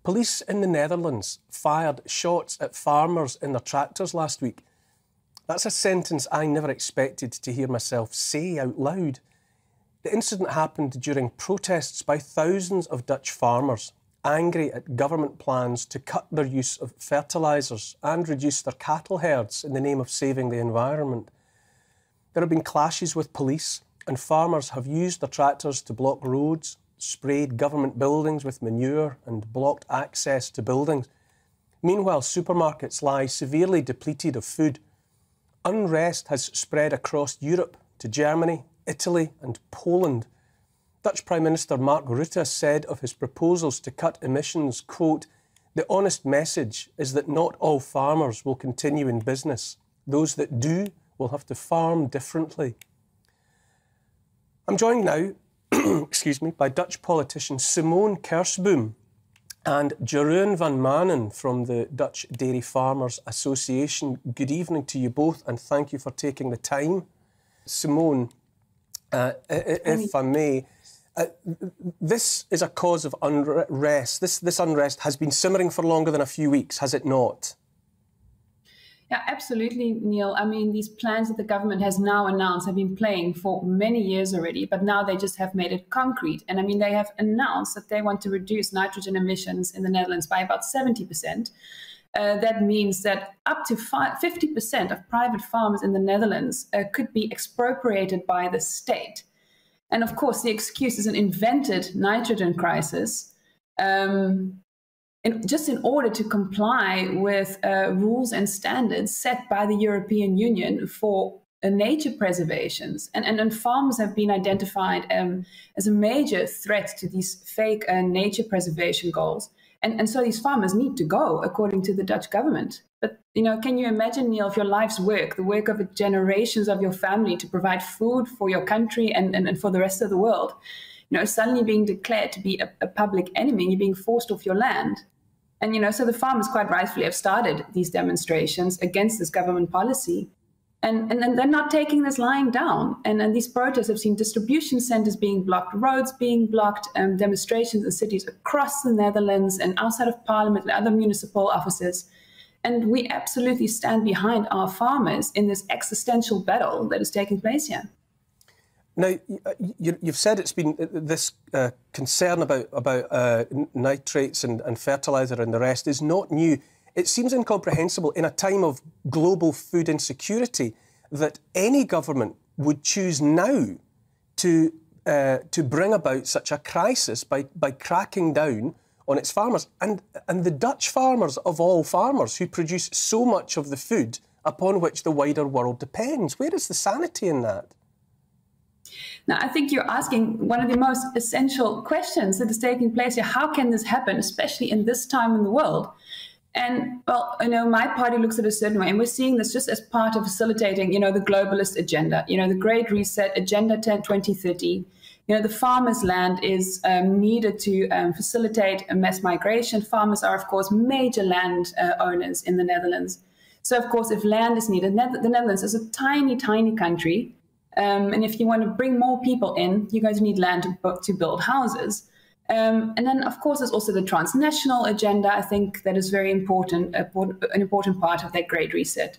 Police in the Netherlands fired shots at farmers in their tractors last week. That's a sentence I never expected to hear myself say out loud. The incident happened during protests by thousands of Dutch farmers, angry at government plans to cut their use of fertilisers and reduce their cattle herds in the name of saving the environment. There have been clashes with police, and farmers have used their tractors to block roads, sprayed government buildings with manure and blocked access to buildings. Meanwhile, supermarkets lie severely depleted of food. Unrest has spread across Europe to Germany, Italy and Poland. Dutch Prime Minister Mark Rutte said of his proposals to cut emissions, quote, "The honest message is that not all farmers will continue in business. Those that do will have to farm differently." I'm joined now excuse me, by Dutch politician Simone Kerseboom and Jeroen van Manen from the Dutch Dairy Farmers Association. Good evening to you both, and thank you for taking the time. Simone, if I may, this is a cause of unrest. This unrest has been simmering for longer than a few weeks, has it not? Yeah, absolutely, Neil. I mean, these plans that the government has now announced have been playing for many years already, but now they just have made it concrete. And I mean, they have announced that they want to reduce nitrogen emissions in the Netherlands by about 70%. That means that up to 50% of private farms in the Netherlands could be expropriated by the state. And of course, the excuse is an invented nitrogen crisis. Just in order to comply with rules and standards set by the European Union for nature preservations. And farmers have been identified as a major threat to these fake nature preservation goals. And so these farmers need to go, according to the Dutch government. But, you know, can you imagine, Neil, if your life's work, the work of generations of your family to provide food for your country and for the rest of the world, you know, suddenly being declared to be a public enemy and you're being forced off your land. And, you know, so the farmers quite rightfully have started these demonstrations against this government policy. And they're not taking this lying down. And these protests have seen distribution centers being blocked, roads being blocked, demonstrations in cities across the Netherlands and outside of Parliament and other municipal offices. And we absolutely stand behind our farmers in this existential battle that is taking place here. Now, you've said it's been this concern about nitrates and fertiliser and the rest is not new. It seems incomprehensible in a time of global food insecurity that any government would choose now to bring about such a crisis by cracking down on its farmers. And the Dutch farmers, of all farmers, who produce so much of the food upon which the wider world depends. Where is the sanity in that? Now, I think you're asking one of the most essential questions that is taking place here. How can this happen, especially in this time in the world? And, well, you know, my party looks at it a certain way, and we're seeing this just as part of facilitating, you know, the globalist agenda, you know, the Great Reset, Agenda 2030. You know, the farmers' land is needed to facilitate a mass migration. Farmers are, of course, major land owners in the Netherlands. So, of course, if land is needed, the Netherlands is a tiny, tiny country. And if you want to bring more people in, you're going to need land to build houses. And then, of course, there's also the transnational agenda. I think that is very important, an important part of that Great Reset.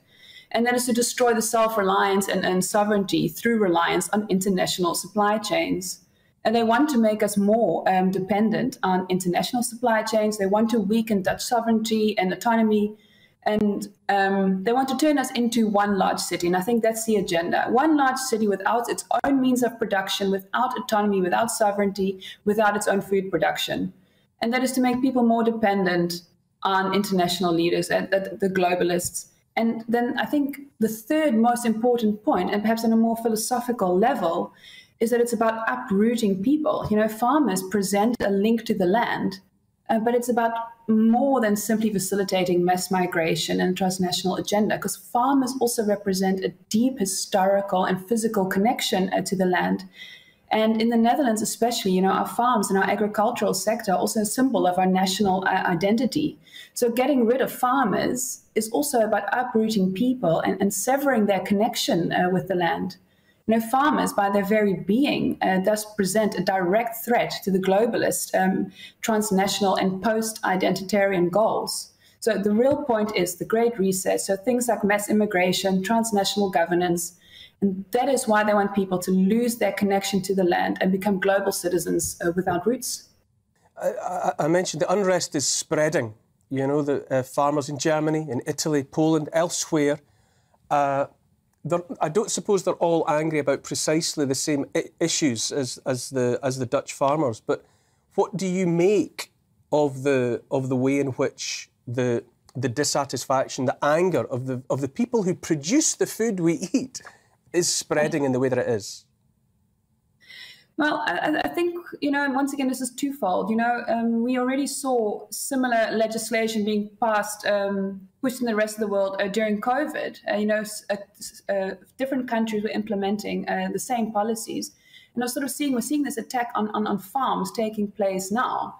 And that is to destroy the self-reliance and sovereignty through reliance on international supply chains. And they want to make us more dependent on international supply chains. They want to weaken Dutch sovereignty and autonomy. And they want to turn us into one large city. And I think that's the agenda. One large city without its own means of production, without autonomy, without sovereignty, without its own food production. And that is to make people more dependent on international leaders and the globalists. And then I think the third most important point, and perhaps on a more philosophical level, is that it's about uprooting people. You know, farmers present a link to the land, but it's about more than simply facilitating mass migration and transnational agenda, because farmers also represent a deep historical and physical connection to the land. And in the Netherlands especially, you know, our farms and our agricultural sector are also a symbol of our national identity. So getting rid of farmers is also about uprooting people and severing their connection with the land. Farmers, by their very being, thus present a direct threat to the globalist, transnational and post-identitarian goals. So the real point is the Great Reset, so things like mass immigration, transnational governance, and that is why they want people to lose their connection to the land and become global citizens without roots. I mentioned the unrest is spreading. You know, the farmers in Germany, in Italy, Poland, elsewhere, I don't suppose they're all angry about precisely the same issues as the Dutch farmers. But what do you make of the way in which the dissatisfaction, the anger of the people who produce the food we eat is spreading in the way that it is? Well, I think, once again, this is twofold. We already saw similar legislation being passed, pushed in the rest of the world during COVID. Different countries were implementing the same policies. And we're seeing this attack on farms taking place now.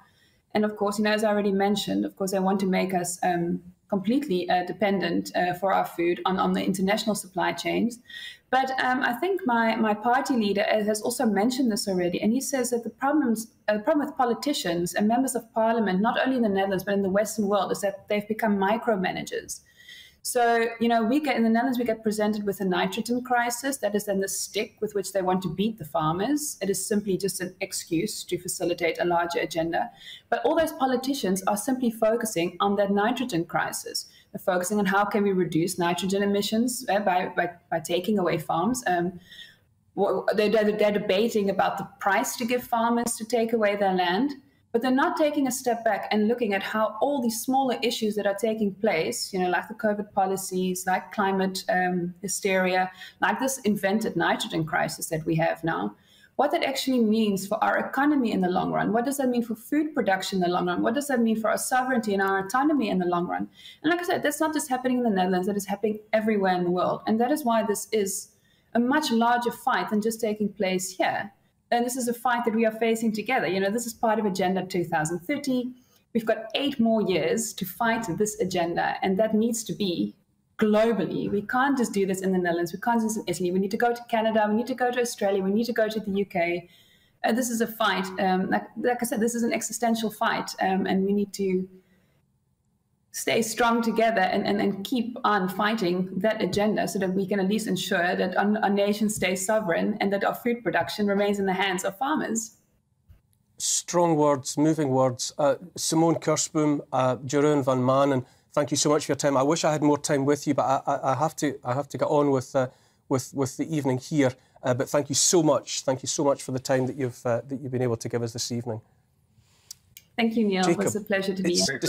And of course, as I already mentioned, of course, they want to make us completely dependent for our food on the international supply chains. But I think my party leader has also mentioned this already, and he says that the problem with politicians and members of parliament, not only in the Netherlands, but in the Western world, is that they've become micromanagers. So, in the Netherlands, we get presented with a nitrogen crisis. That is then the stick with which they want to beat the farmers. It is simply just an excuse to facilitate a larger agenda. But all those politicians are simply focusing on that nitrogen crisis. They're focusing on how can we reduce nitrogen emissions by taking away farms. They're debating about the price to give farmers to take away their land. But they're not taking a step back and looking at how all these smaller issues that are taking place, like the COVID policies, like climate hysteria, like this invented nitrogen crisis that we have now, what that actually means for our economy in the long run. What does that mean for food production in the long run? What does that mean for our sovereignty and our autonomy in the long run? And like I said, that's not just happening in the Netherlands, that is happening everywhere in the world. And that is why this is a much larger fight than just taking place here. And this is a fight that we are facing together. This is part of Agenda 2030. We've got 8 more years to fight this agenda, and that needs to be globally. We can't just do this in the Netherlands. We can't do this in Italy. We need to go to Canada. We need to go to Australia. We need to go to the UK. This is a fight. Like I said, this is an existential fight, and we need to stay strong together and keep on fighting that agenda so that we can at least ensure that our nation stays sovereign and that our food production remains in the hands of farmers. Strong words, moving words. Simone Kerseboom, Jeroen van Manen, thank you so much for your time. I wish I had more time with you, but I have to get on with the evening here. But thank you so much. Thank you so much for the time that you've been able to give us this evening. Thank you, Neil. Jacob, it was a pleasure to be here.